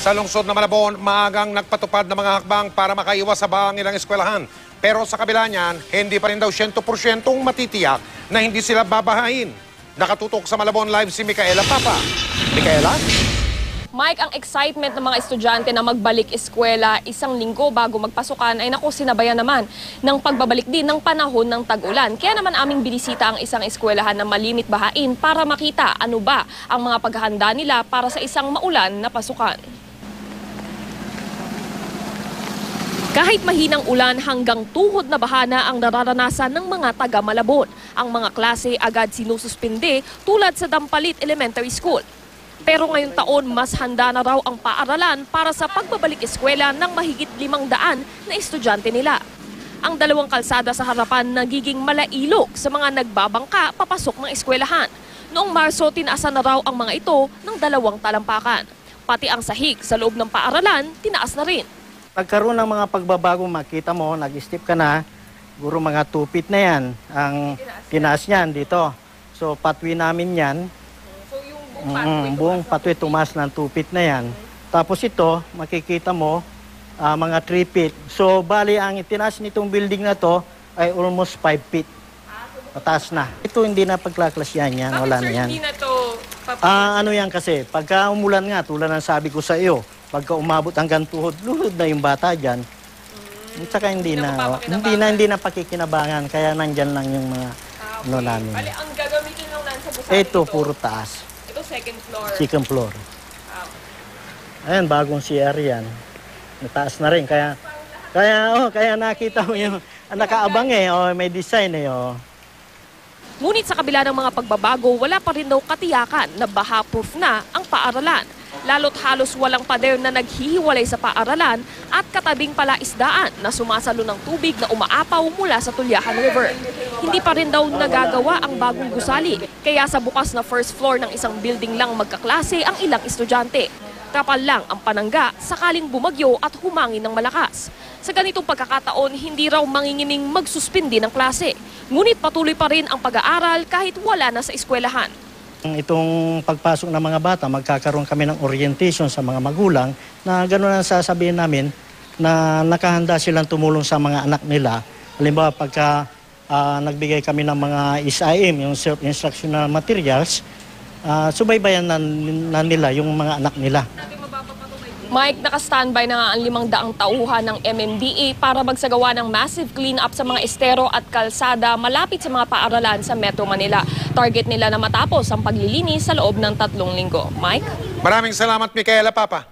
Sa lungsod na Malabon, maagang nagpatupad ng mga hakbang para makaiwas sa bahang ilang eskwelahan. Pero sa kabila niyan, hindi pa rin daw 100% matitiyak na hindi sila babahain. Nakatutok sa Malabon Live si Micaela Papa. Micaela? Mike, ang excitement ng mga estudyante na magbalik eskwela isang linggo bago magpasukan ay naku, sinabayan naman ng pagbabalik din ng panahon ng tag-ulan. Kaya naman aming binisita ang isang eskwelahan na malimit bahain para makita ano ba ang mga paghahanda nila para sa isang maulan na pasukan. Kahit mahinang ulan hanggang tuhod na bahana ang nararanasan ng mga taga-Malabon. Ang mga klase agad sinususpinde tulad sa Dampalit Elementary School. Pero ngayong taon, mas handa na raw ang paaralan para sa pagbabalik eskwela ng mahigit 500 na estudyante nila. Ang dalawang kalsada sa harapan nagiging malailog sa mga nagbabangka papasok ng eskwelahan. Noong Marso, tinaasan na raw ang mga ito ng 2 talampakan. Pati ang sahig sa loob ng paaralan, tinaas na rin. Pagkaroon ng mga pagbabago, makita mo, nag-step ka na, siguro mga 2 feet na yan, ang tinaas niyan dito. So pathway namin yan. Buong pathway tumaas ng 2 feet na yan. Tapos ito, makikita mo, mga 3 feet. So bali, ang itinaas nitong building na to ay almost 5 feet. Mataas na. Ito hindi na pagkaklasyan yan, wala na yan. Hindi na to ano yan kasi, pagka umulan nga, tulad ng sabi ko sa iyo, pagka umabot hanggang tuhod, luhod na yung bata dyan. At saka hindi na pakikinabangan, kaya nandyan lang yung mga ano namin. Bali, ang gagamitin lang lang sa busari Ito, puro taas. Ito, second floor. Second floor. Ayan, bagong CR yan. Nataas na rin, kaya nakita mo yung nakaabang may design Ngunit sa kabila ng mga pagbabago, wala pa rin daw katiyakan na baha-proof na ang paaralan. Lalo't halos walang pader na naghihiwalay sa paaralan at katabing palaisdaan na sumasalo ng tubig na umaapaw mula sa Tulyahan River. Hindi pa rin daw nagagawa ang bagong gusali, kaya sa bukas na first floor ng isang building lang magkaklase ang ilang estudyante. Kapal lang ang panangga sakaling bumagyo at humangin ng malakas. Sa ganitong pagkakataon, hindi raw mangingiming magsuspindi ng klase. Ngunit patuloy pa rin ang pag-aaral kahit wala na sa eskwelahan. Itong pagpasok ng mga bata, magkakaroon kami ng orientation sa mga magulang na gano'n ang sasabihin namin na nakahanda silang tumulong sa mga anak nila. Halimbawa, pagka nagbigay kami ng mga SIM, yung self-instructional materials, subaybayan na nila yung mga anak nila. Mike, naka-standby na nga ang 500 tauhan ng MMDA para magsagawa ng massive clean-up sa mga estero at kalsada malapit sa mga paaralan sa Metro Manila. Target nila na matapos ang paglilinis sa loob ng 3 linggo. Mike? Maraming salamat, Micaela Papa.